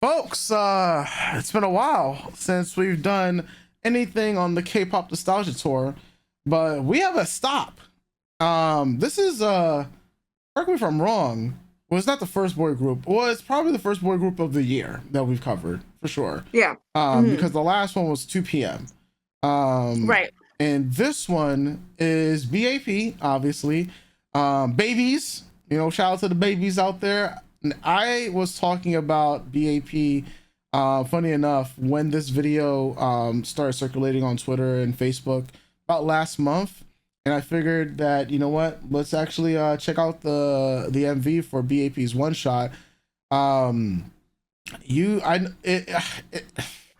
Folks, it's been a while since we've done anything on the K-pop nostalgia tour, but we have a stop. This is correct me if I'm wrong. Well, it's not the first boy group. Well, it's probably the first boy group of the year that we've covered for sure. Yeah. Hmm. Because the last one was 2 p.m. Um, Right. and this one is BAP, obviously. Babies, shout out to the babies out there. I was talking about BAP. Funny enough, when this video started circulating on Twitter and Facebook about last month, and I figured that let's actually check out the MV for BAP's one shot. Um, you, I, it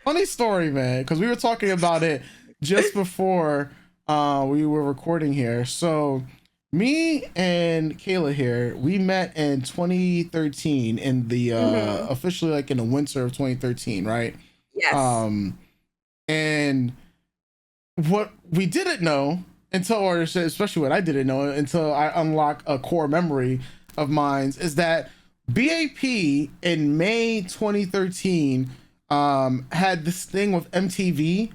funny story, man, because we were talking about it just before we were recording here. So me and Kayla here, we met in 2013 in the Hmm. officially like in the winter of 2013, right? Yes. Um, and what we didn't know until, or especially what I didn't know until I unlock a core memory of mine, is that BAP in May 2013 had this thing with MTV,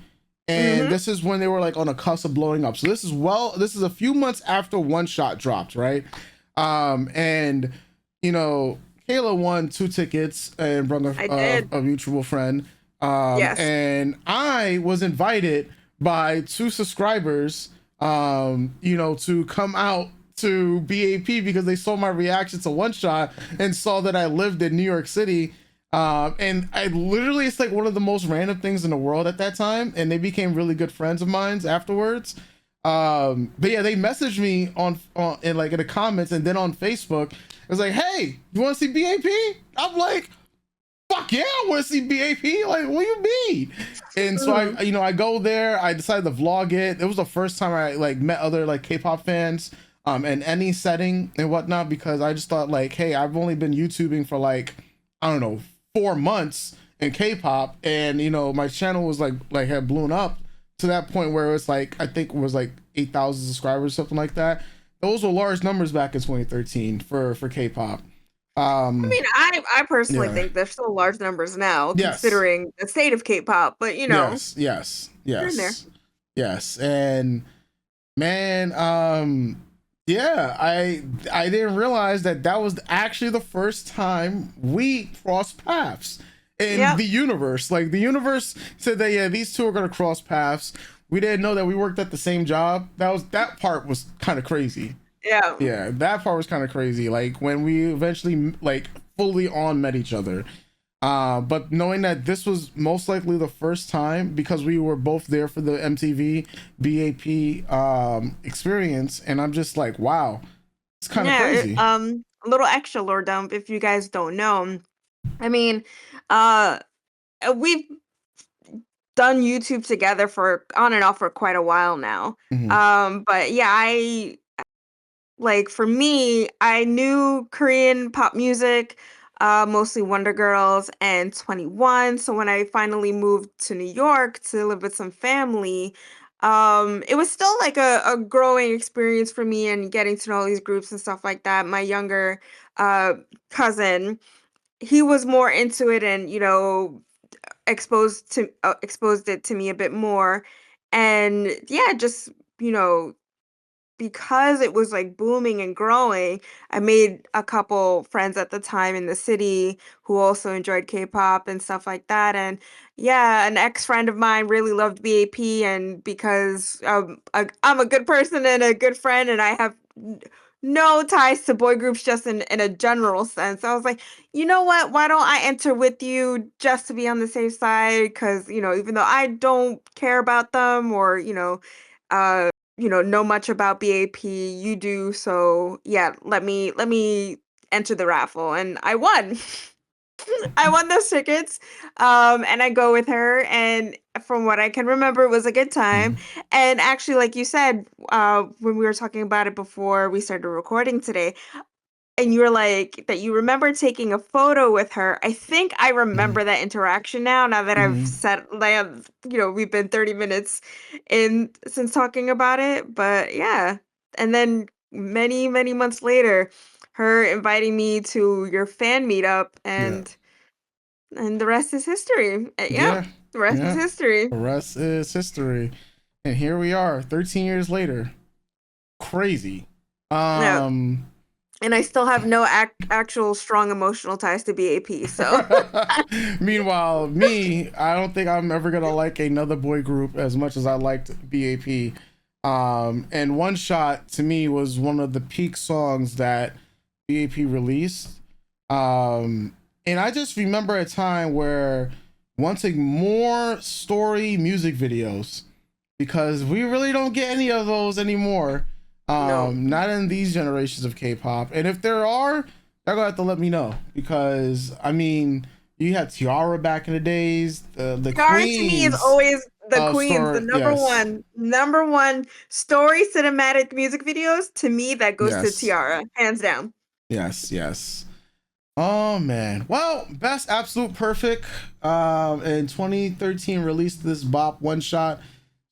and Hmm. this is when they were like on a cusp of blowing up. So this is a few months after One Shot dropped, right? And you know, Kayla won 2 tickets and brought I did. a mutual friend. Yes. And I was invited by 2 subscribers, to come out to BAP because they saw my reaction to One Shot and saw that I lived in New York City. And I literally, it's like one of the most random things in the world at that time. And they became really good friends of mine afterwards. But yeah, they messaged me on in like in the comments and then on Facebook. It was like, hey, you want to see BAP? I'm like, fuck yeah, I want to see BAP. Like, what do you mean? And so Hmm. I go there. I decided to vlog it. It was the first time I like met other like K-pop fans, in any setting and whatnot, because I just thought like, hey, I've only been YouTubing for like, I don't know, 4 months in K-pop, and my channel was like had blown up to that point where it's like I think it was like 8,000 subscribers, something like that. Those were large numbers back in 2013 for K-pop. I Um, mean, I personally yeah. think there's still large numbers now, Yes. considering the state of K-pop. But Yes, yes, they're in there. yes, yes. And man, yeah, I didn't realize that that was actually the first time we crossed paths in Yep. the universe. Like the universe said that yeah, these two are gonna cross paths. We didn't know that we worked at the same job. That part was kind of crazy. Yeah. Yeah, that part was kind of crazy. Like when we eventually like fully on met each other. But knowing that this was most likely the first time because we were both there for the MTV BAP experience, and I'm just like, wow, it's kind of Yeah. crazy. A little extra lore dump if you guys don't know. I mean, uh, we've done YouTube together for on and off for quite a while now. Hmm. But yeah, I like for me, I knew Korean pop music, mostly Wonder Girls and 21. So when I finally moved to New York to live with some family, it was still like a growing experience for me and getting to know all these groups and stuff like that. My younger uh cousin, he was more into it and exposed it to me a bit more. And yeah, just you know because it was like booming and growing, I made a couple friends at the time in the city who also enjoyed K-pop and stuff like that. And yeah, an ex-friend of mine really loved BAP, and because I'm a good person and a good friend, and I have no ties to boy groups just in a general sense. I was like, you know what? Why don't I enter with you just to be on the safe side? Because even though I don't care about them or uh know much about BAP, you do. So yeah, let me enter the raffle, and I won. I won those tickets, and I go with her, and from what I can remember, it was a good time. Hmm. And actually, like you said, when we were talking about it before we started recording today, and you were like that you remember taking a photo with her. I think I Hmm. remember that interaction now. Now that I've Hmm. said, like, we've been 30 minutes in since talking about it. But yeah, and then many many months later, her inviting me to your fan meetup, Yeah. and And the rest is history. Yep, Yeah, the rest is yeah. history. The rest is history. And here we are, 13 years later. Crazy. Yep. Um And I still have no actual strong emotional ties to BAP, so Meanwhile, me, I don't think I'm ever gonna like another boy group as much as I liked BAP. And One Shot to me was one of the peak songs that BAP released. And I just remember a time where wanting more story music videos because we really don't get any of those anymore. no. Not in these generations of K-pop. And if there are, they're gonna have to let me know because I mean, you had Tiara back in the days, the Tiara to me is queens always the of queens, the story. Yes, number one story cinematic music videos. To me, that goes to yes, Tiara, hands down. yes, yes. Oh man. Well, Best Absolute Perfect in 2013 released this bop One Shot.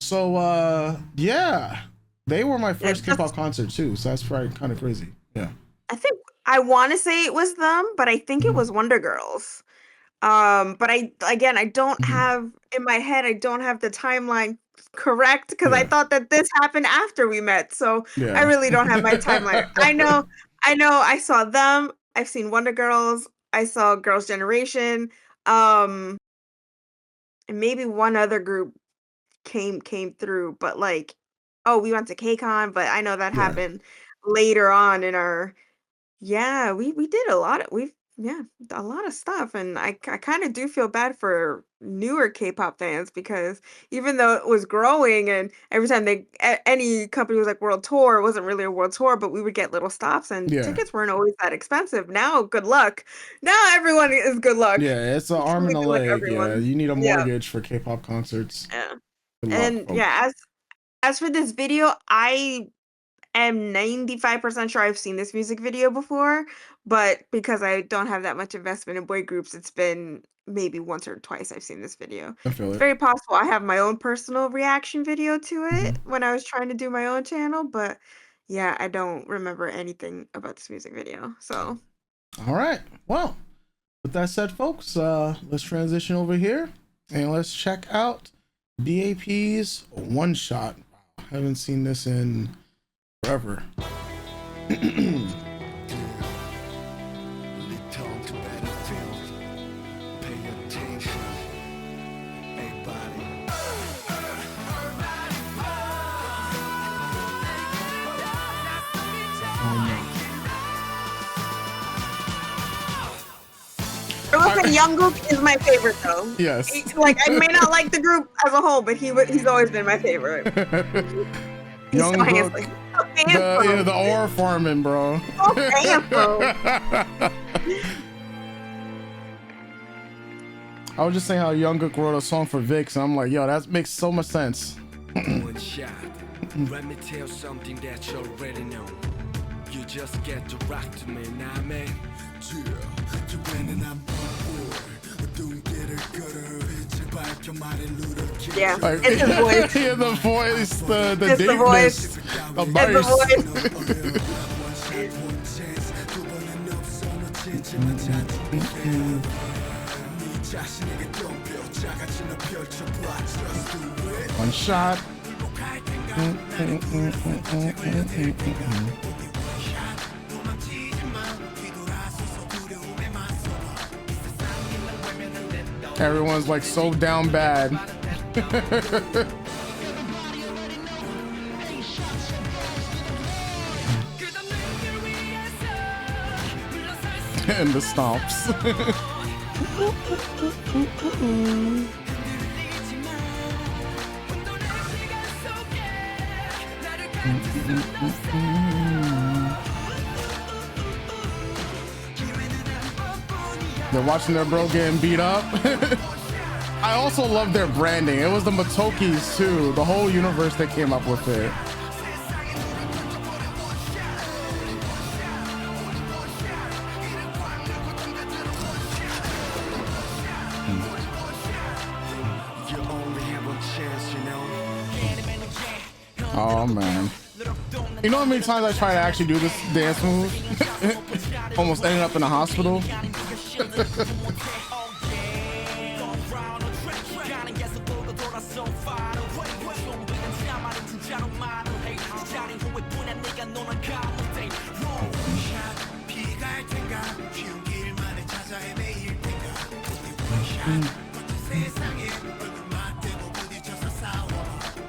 So yeah. They were my It first K-pop just, concert too, so that's probably kind of crazy. Yeah. I think I want to say it was them, but I think it Mhm. was Wonder Girls. But I don't Mhm. have in my head, I don't have the timeline correct because I Yeah. thought that this happened after we met. So I Yeah. really don't have my timeline. I know I saw them. I've seen Wonder Girls. I saw Girls' Generation. Um, and maybe one other group came through, but like, oh, we went to KCON, but I know that Yeah. happened later on in our yeah, we did a lot of we've yeah, a lot of stuff, and I kinda do feel bad for newer K-pop fans because even though it was growing and every time any company was like world tour, it wasn't really a world tour, but we would get little stops and Yeah. tickets weren't always that expensive. Now, good luck. Now everyone is good luck. Yeah. It's an arm Truly and a good luck, leg. Yeah. everyone. You need a Yeah, mortgage for K-pop concerts. yeah. Good luck, And folks. yeah, as for this video, I am 95% sure I've seen this music video before, but because I don't have that much investment in boy groups, it's been maybe once or twice I've seen this video. I feel It's it. very possible I have my own personal reaction video to Mhm. it when I was trying to do my own channel, but yeah, I don't remember anything about this music video. So, All right. Well, with that said, folks, let's transition over here and let's check out BAP's One Shot. Wow, haven't seen this in forever. I will say Jungkook is my favorite though. Yes. Like I may not like the group as a whole, but he's always been my favorite. He's so Youngkook, handsome. So the handsome. ore farming, bro. So handsome. I was just saying how Jungkook wrote a song for Vix, and I'm like, yo, that makes so much sense. One shot. Let me tell something that you already know. You just get to rock to me, nah man. Yeah, Like, it's his voice. yeah, the voice, the It's the voice. deepness, the It's the burst. One shot. Everyone's like so down bad. And the stomps. They're watching their bro getting beat up. I also love their branding. It was the Matokis too. The whole universe that came up with it. Oh man. You know how many times I try to actually do this dance move? Almost ended up in a hospital. so far away 좀비는 참아는 진짜로 많은 hate 자린 후회뿐이야 네가 노는 가는데 원샷 피갈 텐가 쉬운 길만을 찾아 헤매일 텐가 원샷 멋진 세상에 얼굴만 대고 부딪혀서 싸워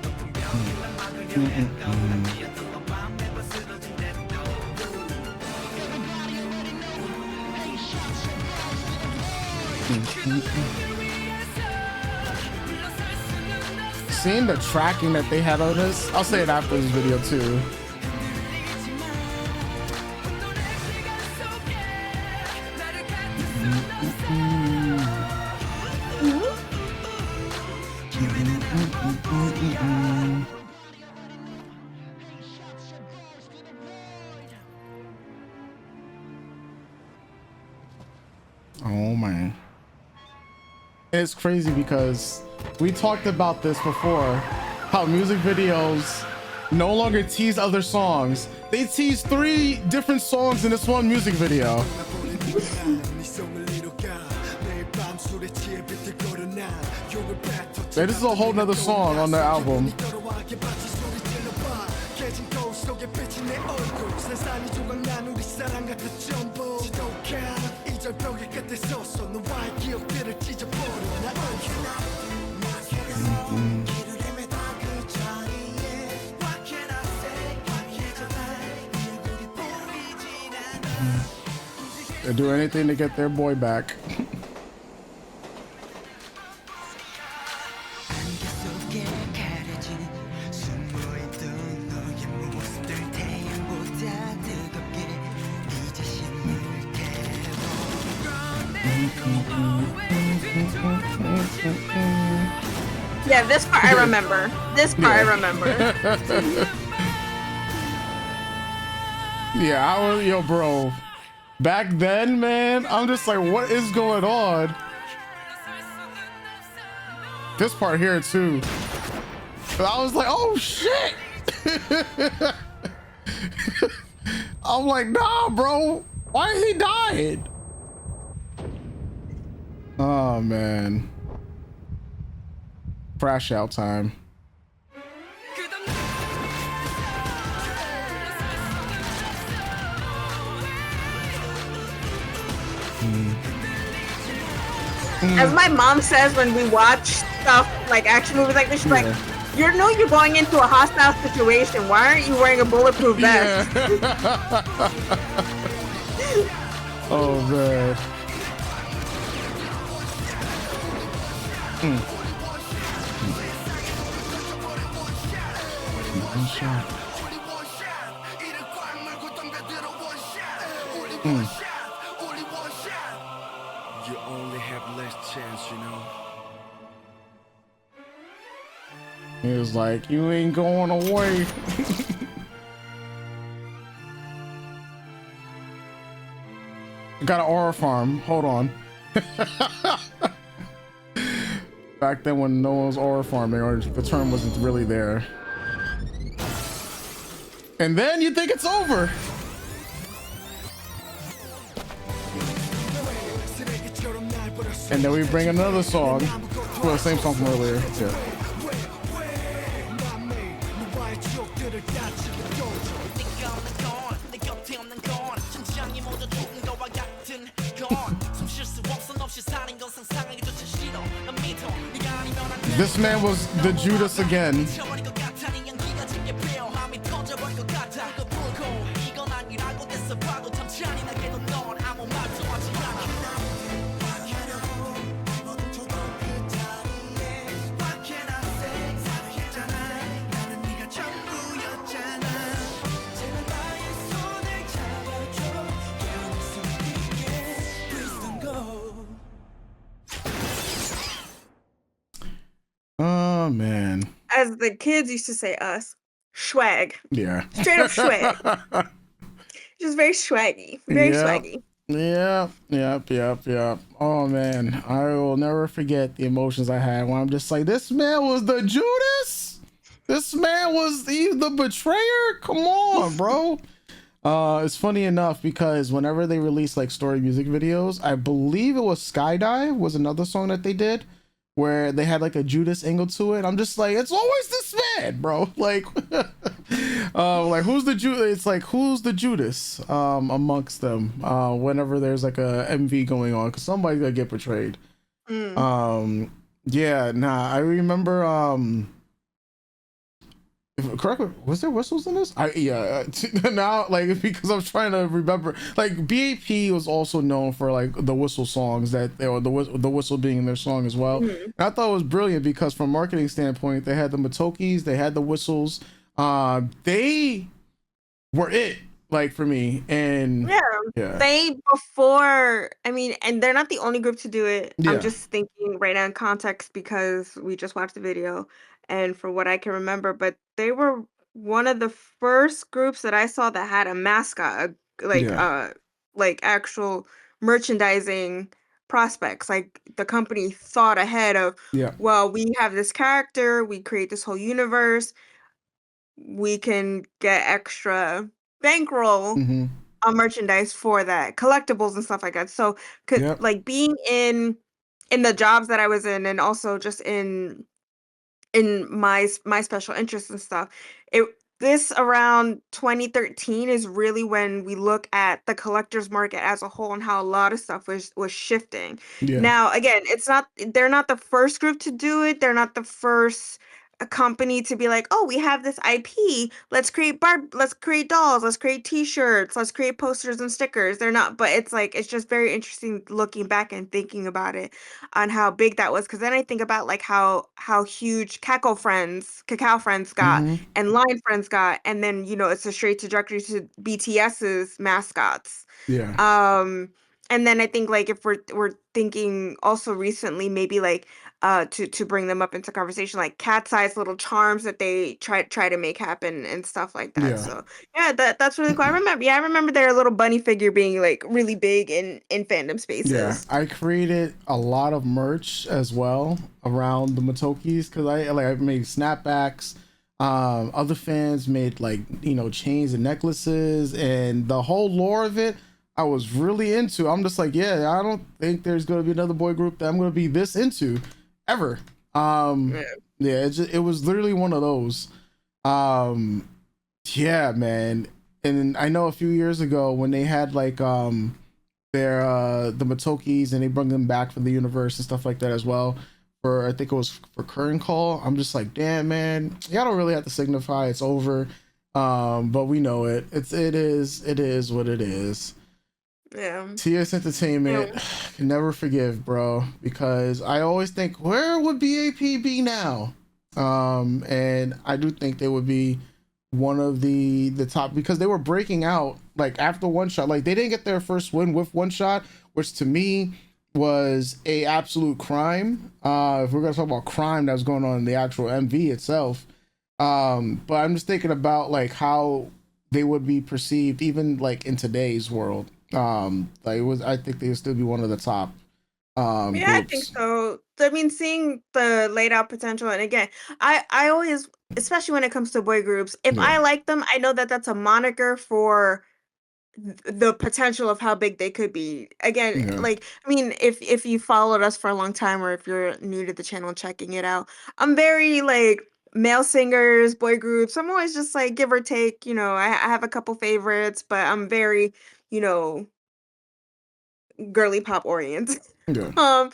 높은 벽에만 막을 여행도 난 뛰었던 것밤 매번 쓰러진 대로 Seeing the tracking that they had on this, I'll say it after this video too. Oh man. It's crazy because we talked about this before, how music videos no longer tease other songs. They tease 3 different songs in this one music video. Man, this is a whole nother song on the album. They do anything to get their boy back. Yeah, this part I remember. This part I remember. Yeah, I was, yo, bro. Back then, man, I'm just like, what is going on? This part here too. I was like, oh shit. I'm like, nah, bro. Why is he dying? Oh man. Crash out time. As my mom says when we watch stuff like action movies like this, she's like, you know you're going into a hostile situation. Why aren't you wearing a bulletproof vest? Oh man. One shot. You only have less chance, you know. He was like, you ain't going away. Got an aura farm. Hold on. Back then when no one was aura farming, or the term wasn't really there. And then you think it's over. And then we bring another song. Well, the same song from earlier. Yeah. This man was the Judas again. Oh man. As the kids used to say us, swag. Yeah. Straight up swag. Just very swaggy. Very swaggy. Yep. Oh man, I will never forget the emotions I had when I'm just like, this man was the Judas. This man was the betrayer. Come on, bro. It's funny enough because whenever they release like story music videos, I believe it was Skydive was another song that they did where they had like a Judas angle to it. I'm just like, it's always this man, bro. Like, like who's the Judas? It's like who's the Judas amongst them whenever there's like a MV going on, because somebody's gonna get betrayed. Yeah, nah, I remember if, correct me, was there whistles in this? Now, like, because I was trying to remember, like BAP was also known for like the whistle songs that they were the whistle being in their song as well. And I thought it was brilliant because from a marketing standpoint, they had the Matokis, they had the whistles, they were it, like, for me. And yeah, they before, I mean, and they're not the only group to do it. I'm yeah, just thinking right now in context because we just watched the video and for what I can remember, but they were one of the first groups that I saw that had a mascot, yeah, like actual merchandising prospects. Like the company thought ahead of, yeah, well, we have this character, we create this whole universe, we can get extra bankroll mm-hmm, on merchandise for that, collectibles and stuff like that. So, could yep, like being in the jobs that I was in, and also just in my special interests and stuff. It this around 2013 is really when we look at the collectors market as a whole and how a lot of stuff was shifting. yeah, Now, again, they're not the first group to do it. They're not the first company to be like, "Oh, we have this IP. Let's create dolls, let's create t-shirts, let's create posters and stickers." They're not, but it's like it's just very interesting looking back and thinking about it on how big that was, because then I think about like how huge Cacao Friends got mm-hmm, and Line Friends got, and then it's a straight trajectory to BTS's mascots. yeah, Um, and then I think like if we're thinking also recently, maybe like to bring them up into conversation, like Cat's Eyes little charms that they try to make happen and stuff like that. yeah. So yeah, that's really cool. I remember their little bunny figure being like really big in fandom Yeah, spaces. I created a lot of merch as well around the Matokis because I made snapbacks. Other fans made like chains and necklaces and the whole lore of it. I was really into. I'm just like, yeah, I don't think there's gonna be another boy group that I'm gonna be this into ever. Yeah. Yeah, it was literally one of those. Um, yeah, man. And I know a few years ago when they had like their the Matokis and they bring them back from the universe and stuff like that as well. For I think it was for Current Call. I'm just like, damn man, y'all don't really have to signify it's over. But we know it. It is what it is. Yeah. TS Entertainment Yeah. can never forgive, bro, because I always think where would BAP be now? And I do think they would be one of the top because they were breaking out like after One Shot. Like they didn't get their first win with One Shot, which to me was a absolute crime. If we're gonna talk about crime that was going on in the actual MV itself. But I'm just thinking about like how they would be perceived even like in today's world. Like I think they would still be one of the top Yeah, I think groups. so. I mean, seeing the laid out potential, and again, I always, especially when it comes to boy groups, if Yeah, I like them, I know that that's a moniker for the potential of how big they could be. Again, yeah, like I mean, if you followed us for a long time, or if you're new to the channel checking it out, I'm very like male singers, boy groups. I'm always just like give or take. I have a couple favorites, but I'm very you know girly pop oriented. yeah, um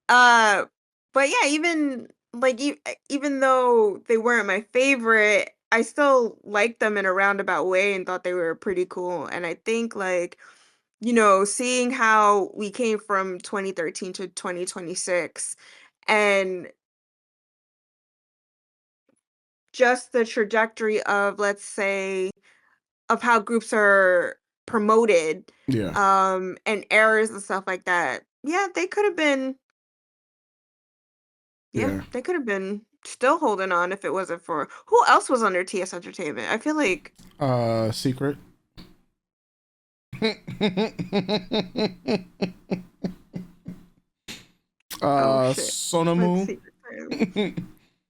uh, but yeah, even like even though they weren't my favorite, I still liked them in a roundabout way and thought they were pretty cool. And I think like, seeing how we came from 2013 to 2026 and just the trajectory of, let's say, of how groups are promoted, yeah, and errors and stuff like that. Yeah, they could have been Yeah, yeah. they could have been still holding on if it wasn't for who else was under TS Entertainment? I feel like Secret. oh shit. Let's Sonamu. see.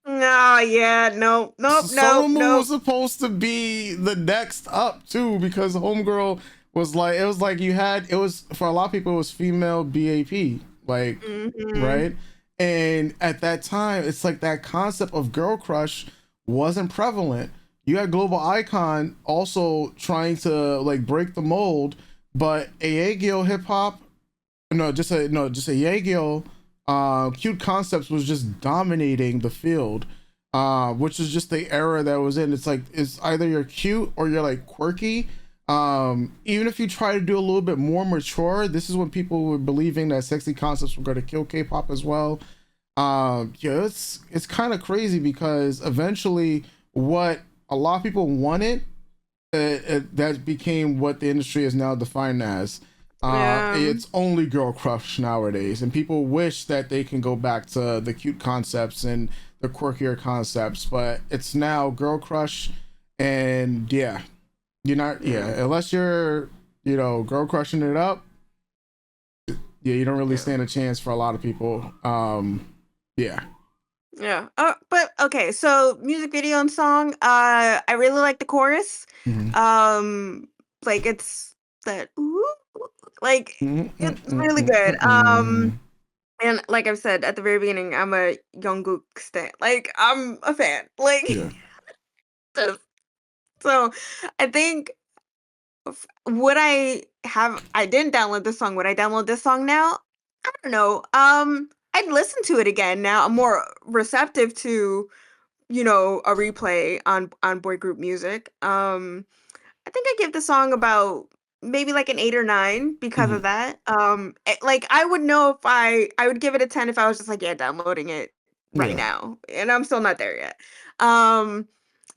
No, yeah, no, nope, nope, Sonamu was nope. supposed to be the next up too because Homegirl was like it was like you had it was for a lot of people it was female BAP like Hmm. right And at that time, it's like that concept of girl crush wasn't prevalent. You had Global Icon also trying to like break the mold, but Aegyo hip hop, just a Aegyo, cute concepts was just dominating the field, which is just the era that was in. It's like it's either you're cute or you're like quirky. Even if you try to do a little bit more mature, this is when people were believing that sexy concepts were going to kill K-pop as well. Yeah, it's kind of crazy because eventually what a lot of people wanted, that became what the industry is now defined as. It's only girl crush nowadays, and people wish that they can go back to the cute concepts and the quirkier concepts, but it's now girl crush. And yeah, you're not, unless you're, girl crushing it up, yeah, you don't really stand a chance for a lot of people. Yeah. But okay, so music video and song, I really like the chorus. Like it's that ooh, like it's really good. And like I've said at the very beginning, I'm a Jungkook stan. Like I'm a fan. Like just- so I think would I didn't download this song. Would I download this song now? I don't know. I'd listen to it again now. I'm more receptive to, a replay on boy group music. I think I give the song about maybe like an 8 or 9 because of that. Like I would know if I would give it a 10 if I was just like, yeah, downloading it right now. And I'm still not there yet.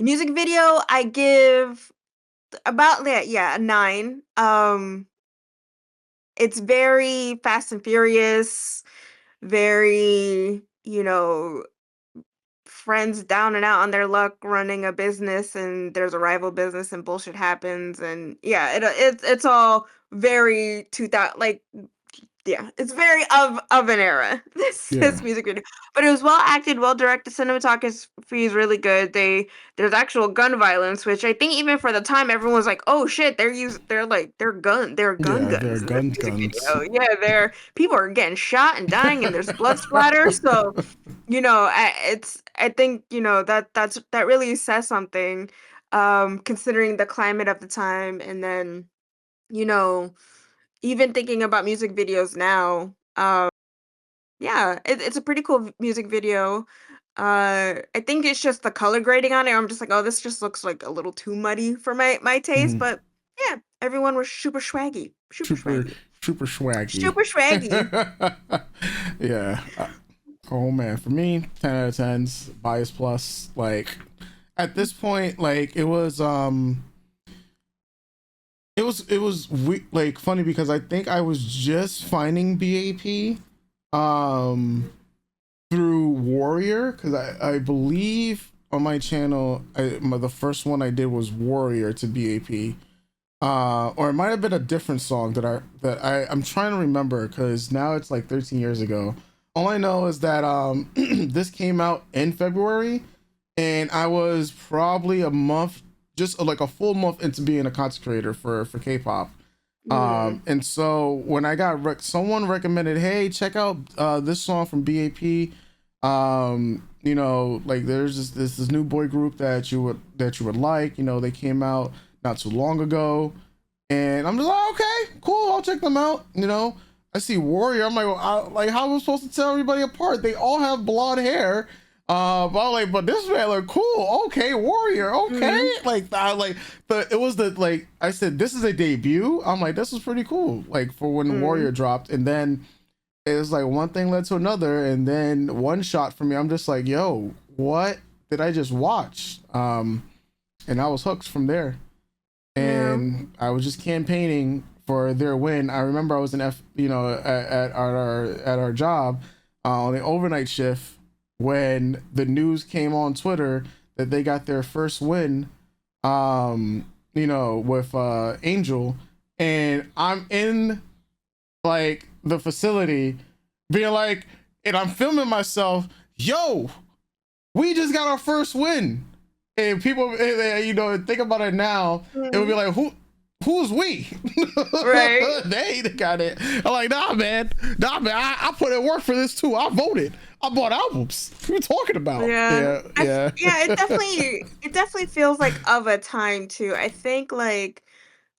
Music video, I give about that, a 9. It's very Fast and Furious, very, friends down and out on their luck running a business, and there's a rival business and bullshit happens, and it's all very 2000, like, it's very of an era. This music video, but it was well acted, well directed. Cinematography is really good. There's actual gun violence, which I think even for the time everyone was like, oh shit, they're gun They're guns in this guns. music video. Yeah, people are getting shot and dying, and there's blood splatter. So I think that really says something, considering the climate of the time, and then even thinking about music videos now. It's a pretty cool music video. I think it's just the color grading on it. I'm just like, oh, this just looks like a little too muddy for my taste. But yeah, everyone was super swaggy, super swaggy, super swaggy, super swaggy. Yeah. Oh man, for me, 10 out of 10s, bias plus. Like at this point, like it was like funny because I think I was just finding BAP through Warrior, because I believe on my channel the first one I did was Warrior to BAP, or it might have been a different song I'm trying to remember, because now it's like 13 years ago. All I know is that this came out in February, and I was probably a month, just like a full month into being a content creator for K-pop. And so when I got someone recommended, hey, check out this song from BAP. Like there's this new boy group that you would like. They came out not too long ago, and I'm just like, okay, cool, I'll check them out. I see Warrior. I'm like, well, how am I supposed to tell everybody apart? They all have blonde hair. But I'm like, but this man look cool. Okay, Warrior. Okay, but it was I said, this is a debut. I'm like, this is pretty cool. Like for when Warrior dropped, and then it was like one thing led to another, and then one shot for me. I'm just like, yo, what did I just watch? And I was hooked from there, and I was just campaigning for their win. I remember I was at our job on the overnight shift when the news came on Twitter that they got their first win, with Angel, and I'm in like the facility being like, and I'm filming myself, yo, we just got our first win. And people, think about it now, it would be like, who's we? Right. They got it. I'm like, nah, man. I put in work for this too. I voted. I bought albums. What are you talking about? Yeah. Yeah. Yeah, it definitely feels like of a time too. I think like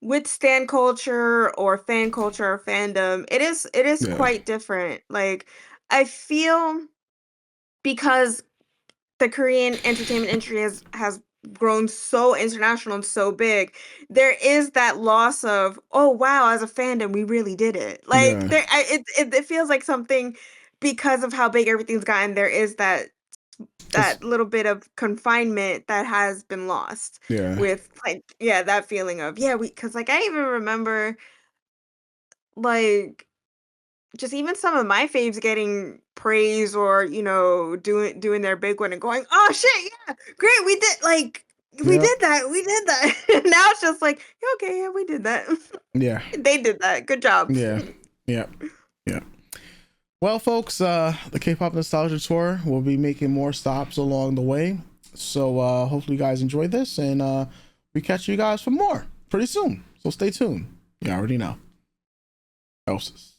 with stan culture or fan culture or fandom, it is Yeah. quite different. Like I feel because the Korean entertainment industry has grown so international and so big, there is that loss of, oh wow, as a fandom, we really did it. Like Yeah. it feels like something because of how big everything's gotten, there is It's, that little bit of confinement that has been lost yeah. with like yeah, that feeling of yeah, we because like I even remember like just even some of my faves getting praise or, doing their big one and going, "Oh shit, yeah, great, we Yeah. did that, we did that." Now it's just like, "Yeah, okay, yeah, we did that. Yeah. They did that. Good job." Yeah. Yeah. Yeah. Well, folks, the K-pop nostalgia tour will be making more stops along the way. So hopefully you guys enjoyed this, and we catch you guys for more pretty soon. So stay tuned. You already know. Doses.